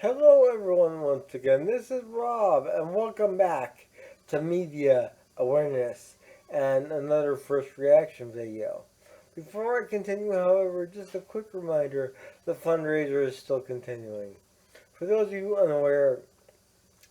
Hello everyone once again, this is Rob and welcome back to Media Awareness and another first reaction video. Before I continue, however, just a quick reminder, the fundraiser is still continuing. For those of you unaware,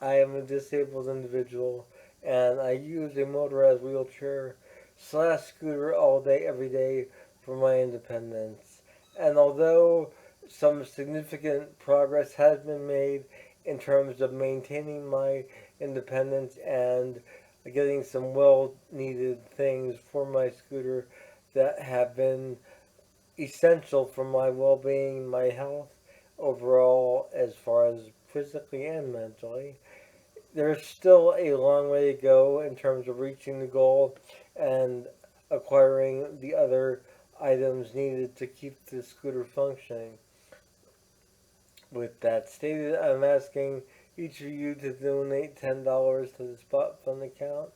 I am a disabled individual and I use a motorized wheelchair / scooter all day every day for my independence. And although some significant progress has been made in terms of maintaining my independence and getting some well needed things for my scooter that have been essential for my well being, my health overall, as far as physically and mentally. There's still a long way to go in terms of reaching the goal and acquiring the other items needed to keep the scooter functioning. With that stated, I'm asking each of you to donate $10 to the Spot Fund account,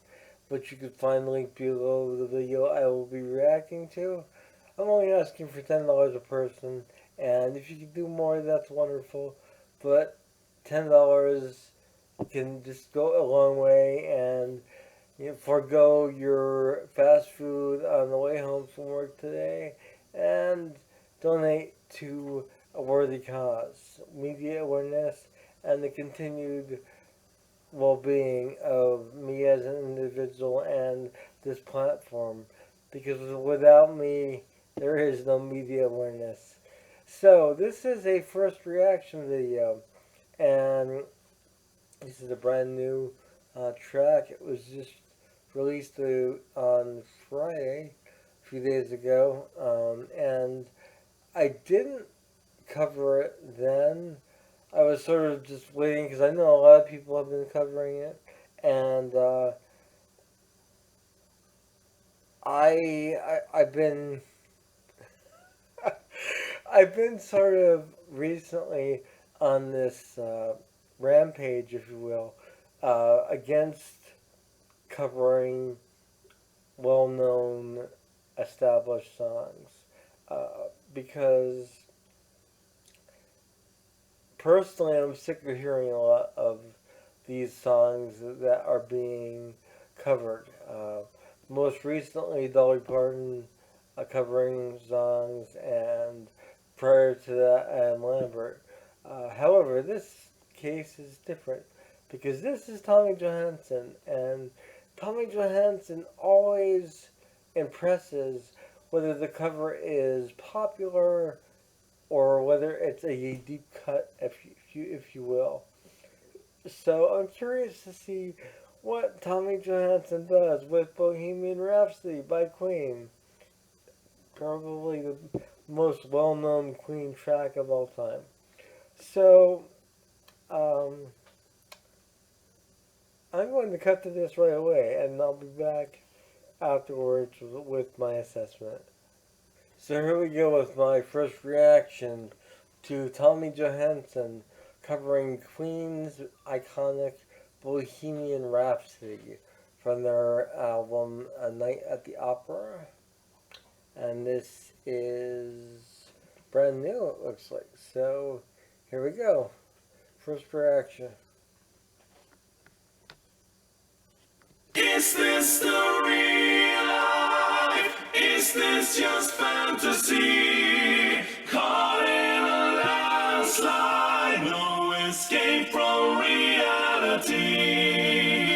which you can find the link below the video I will be reacting to. I'm only asking for $10 a person, and if you can do more, that's wonderful, but $10 can just go a long way, and forego your fast food on the way home from work today, and donate to a worthy cause, media awareness, and the continued well-being of me as an individual and this platform. Because without me, there is no media awareness. So this is a first reaction video, and this is a brand new track. It was just released on Friday, a few days ago, and I didn't cover it then. I was sort of just waiting because I know a lot of people have been covering it, and I've been I've been sort of recently on this rampage, if you will, against covering well-known established songs, because personally, I'm sick of hearing a lot of these songs that are being covered. Most recently, Dolly Parton covering songs, and prior to that, Adam Lambert. However, this case is different because this is Tommy Johansson, and Tommy Johansson always impresses whether the cover is popular or whether it's a deep cut, if you will. So I'm curious to see what Tommy Johansson does with Bohemian Rhapsody by Queen. Probably the most well-known Queen track of all time. So, I'm going to cut to this right away, and I'll be back afterwards with my assessment. So here we go with my first reaction to Tommy Johansson covering Queen's iconic Bohemian Rhapsody from their album A Night at the Opera. And this is brand new, it looks like. So here we go. First reaction. Is this the real life? Is this just fantasy? Caught in a landslide, no escape from reality.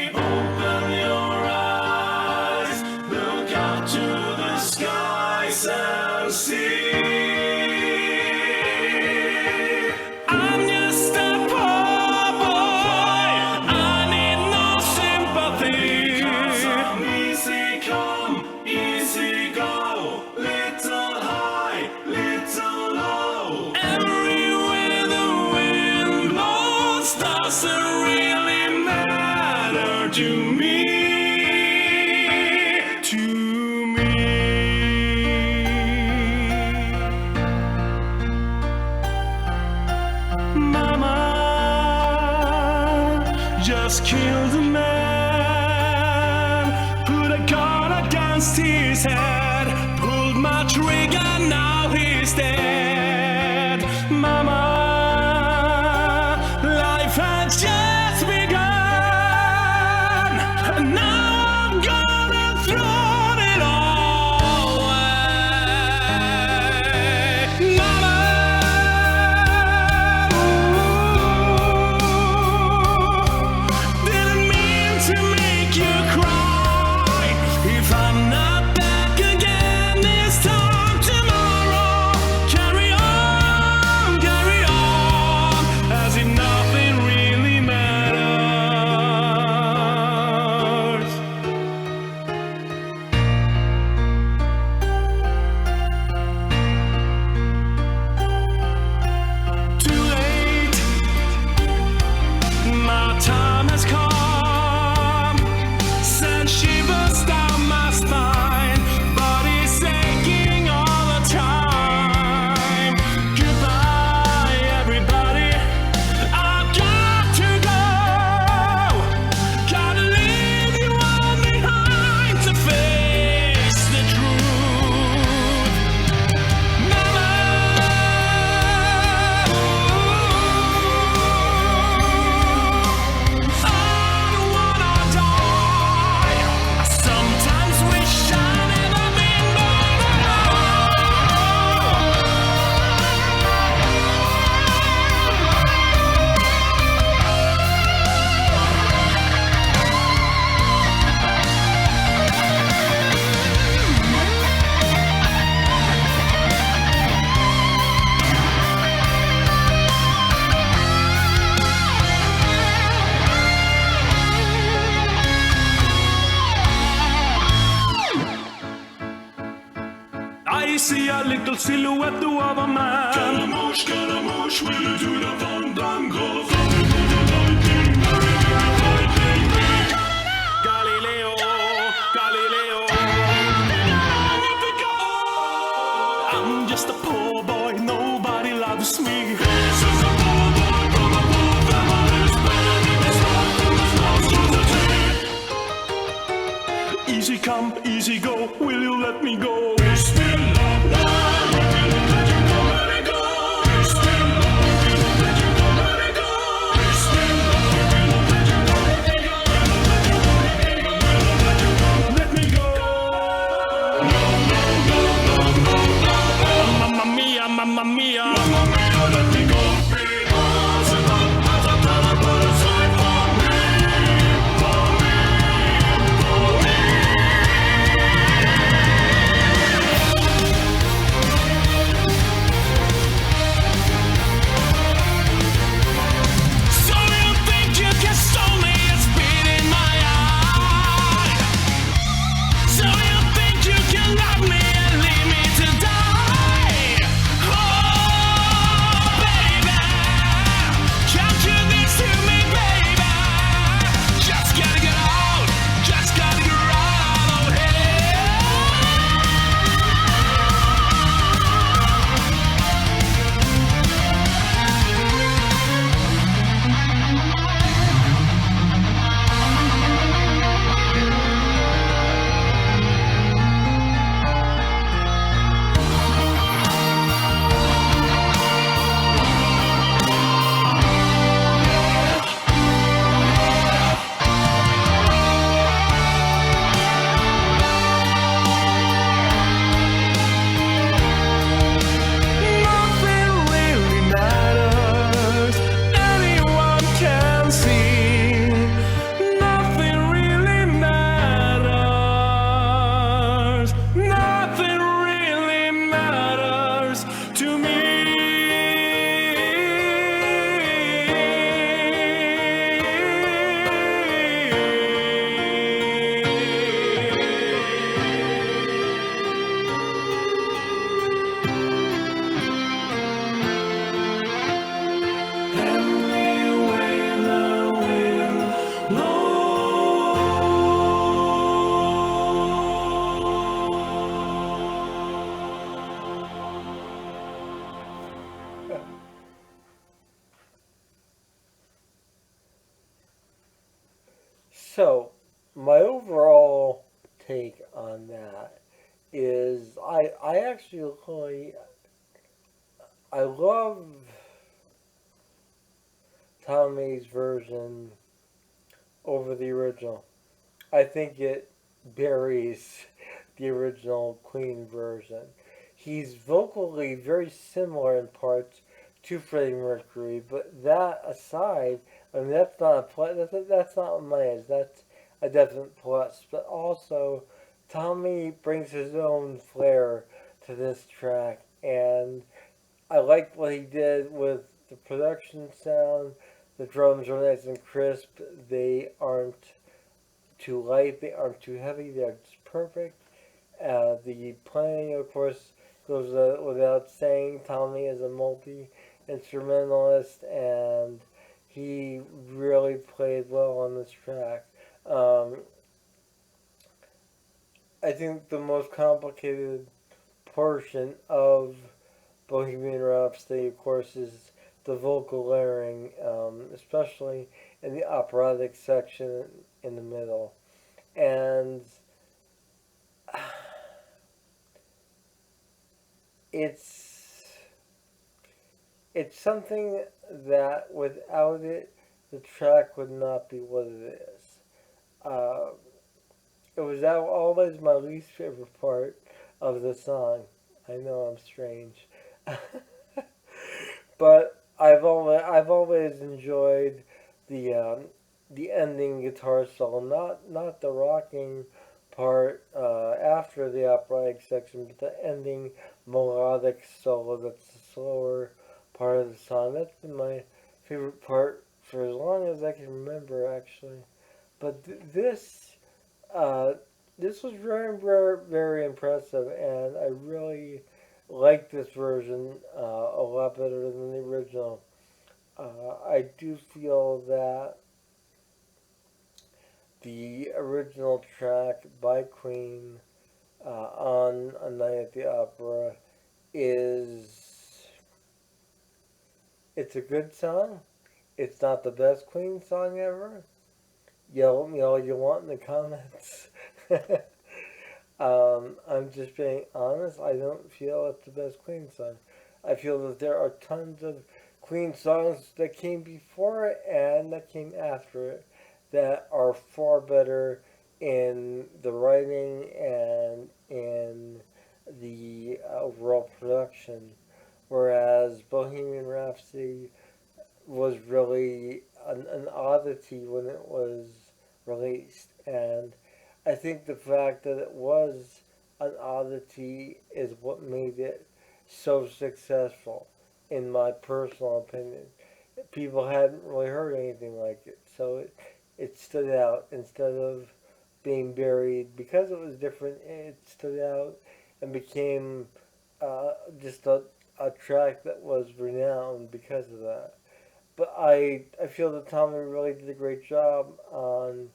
Open your eyes, look out to the skies and see. I'm just a poor boy, I need no sympathy. 'Cause I'm easy come, easy go, little high, little low. Everywhere the wind blows doesn't really matter to me. To me. Mama just killed a man, put a gun against his head, pulled my trigger, now he's dead. Mama little silhouette of a man. Scaramouche, will you do the fandango? Galileo, Galileo. I'm just a poor boy, nobody loves me. This is a poor boy from a poor family's bed. It's not from his nose to the tip. Easy come, easy go, will you let me go? Bismillah, why will you let you go? Let me go. Bismillah, will you let you go? Let me go. Bismillah, will you let you go? Let me go. Mamma mia, mamma mia, mamma mia, let me go. Beelzebub has a dollar put aside for me, for me, for me. So you think you can stole me a spit in my eye? So you think you can love me and leave me to die? Oh, baby, can't you this to me, baby? Just gotta get out, just gotta get out of here. Nothing really matters, anyone can see. Nothing really matters, nothing really matters to me. Any way the wind So, my overall take on that is I actually really, I love Tommy's version over the original. I think it buries the original Queen version. He's vocally very similar in parts to Freddie Mercury, but that aside, I mean that's not a plus. That's not a minus. That's a definite plus. But also, Tommy brings his own flair to this track, and I like what he did with the production sound. The drums are nice and crisp. They aren't too light. They aren't too heavy. They're just perfect. The playing, of course, goes without saying. Tommy is a multi-instrumentalist, and he really played well on this track. I think the most complicated portion of Bohemian Rhapsody, of course, is the vocal layering, especially in the operatic section in the middle. And it's something that without it, the track would not be what it is. It was always my least favorite part of the song. I know I'm strange, but I've always enjoyed the ending guitar solo, not the rocking part after the operatic section, but the ending melodic solo. That's the slower part of the song. That's been my favorite part for as long as I can remember, actually. But this was very, very, very impressive, and I really like this version a lot better than the original. I do feel that the original track by Queen on A Night at the Opera is it's a good song. It's not the best Queen song ever. Yell at me all you want in the comments. I'm just being honest. I don't feel it's the best Queen song. I feel that there are tons of Queen songs that came before it and that came after it that are far better in the writing and in the overall production. Whereas Bohemian Rhapsody was really an oddity when it was released. And I think the fact that it was an oddity is what made it so successful, in my personal opinion. People hadn't really heard anything like it, so it stood out instead of being buried. Because it was different, it stood out and became just a track that was renowned because of that. But I feel that Tommy really did a great job on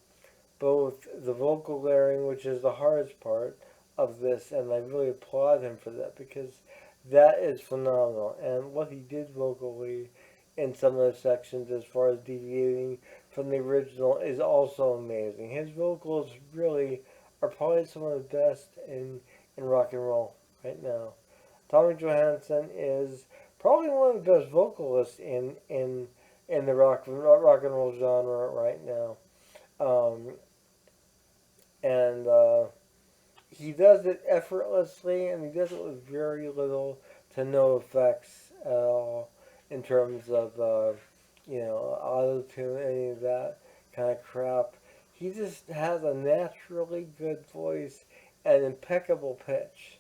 both the vocal layering, which is the hardest part of this, and I really applaud him for that because that is phenomenal. And what he did vocally in some of the sections, as far as deviating from the original, is also amazing. His vocals really are probably some of the best in rock and roll right now. Tommy Johansson is probably one of the best vocalists in the rock and roll genre right now. Um, and he does it effortlessly, and he does it with very little to no effects at all in terms of auto tune, any of that kind of crap. He just has a naturally good voice and impeccable pitch,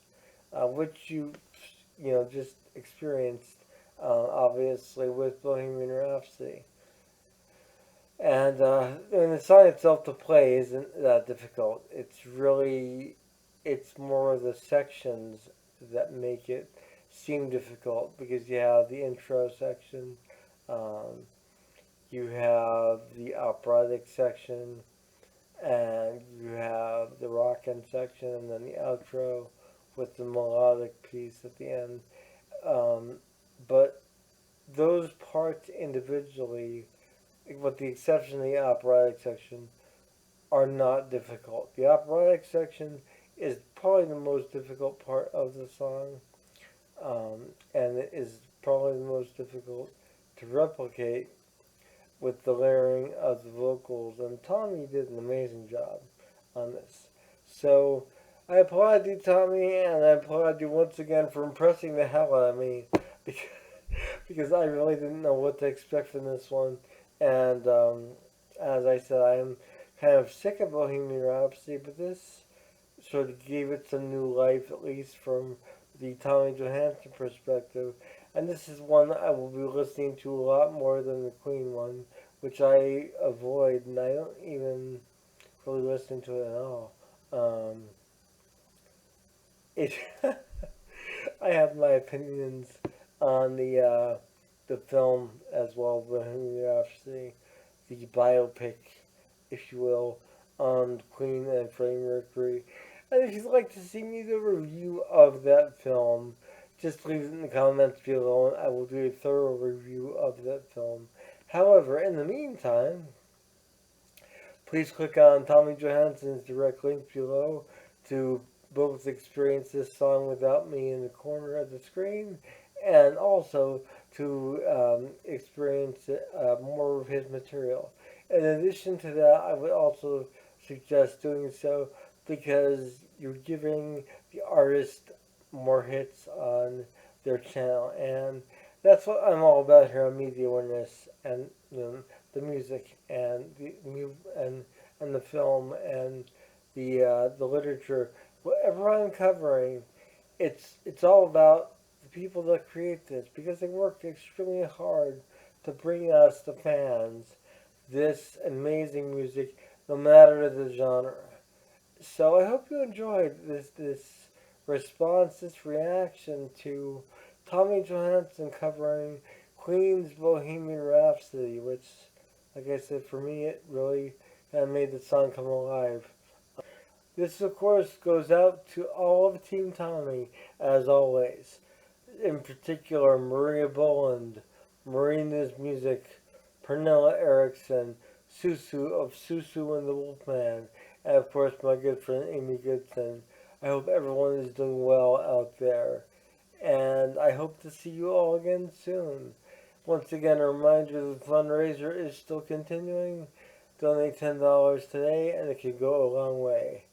which just experienced obviously with Bohemian Rhapsody. And the song itself to play isn't that difficult. It's more the sections that make it seem difficult because you have the intro section, um, you have the operatic section, and you have the rockin' section, and then the outro with the melodic piece at the end. Um, but those parts individually, with the exception of the operatic section, are not difficult. The operatic section is probably the most difficult part of the song, and it is probably the most difficult to replicate with the layering of the vocals. And Tommy did an amazing job on this. So I applaud you, Tommy, and I applaud you once again for impressing the hell out of me because, because I really didn't know what to expect from this one. And as I said, I am kind of sick of Bohemian Rhapsody, but this sort of gave it some new life, at least from the Tommy Johansson perspective. And this is one I will be listening to a lot more than the Queen one, which I avoid, and I don't even really listen to it at all. It I have my opinions on the film as well, Bohemian Rhapsody, the biopic, if you will, on Queen and Freddie Mercury. And if you'd like to see me do a review of that film, just leave it in the comments below, and I will do a thorough review of that film. However, in the meantime, please click on Tommy Johansson's direct link below to both experience this song without me in the corner of the screen, and also to experience more of his material. In addition to that, I would also suggest doing so because you're giving the artist more hits on their channel, and that's what I'm all about here on Media Awareness, and the music and and the film and the literature. Whatever I'm covering, it's all about the people that create this because they worked extremely hard to bring us, the fans, this amazing music, no matter the genre. So I hope you enjoyed this response, this reaction to Tommy Johansson covering Queen's Bohemian Rhapsody, which, like I said, for me, it really made the song come alive. This, of course, goes out to all of Team Tommy, as always. In particular, Maria Boland, Marina's Music, Pernilla Erickson, Susu of Susu and the Wolfman, and of course my good friend Amy Goodson. I hope everyone is doing well out there, and I hope to see you all again soon. Once again, a reminder the fundraiser is still continuing. Donate $10 today, and it can go a long way.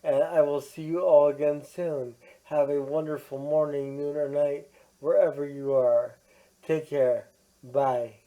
And I will see you all again soon. Have a wonderful morning, noon, or night, wherever you are. Take care. Bye.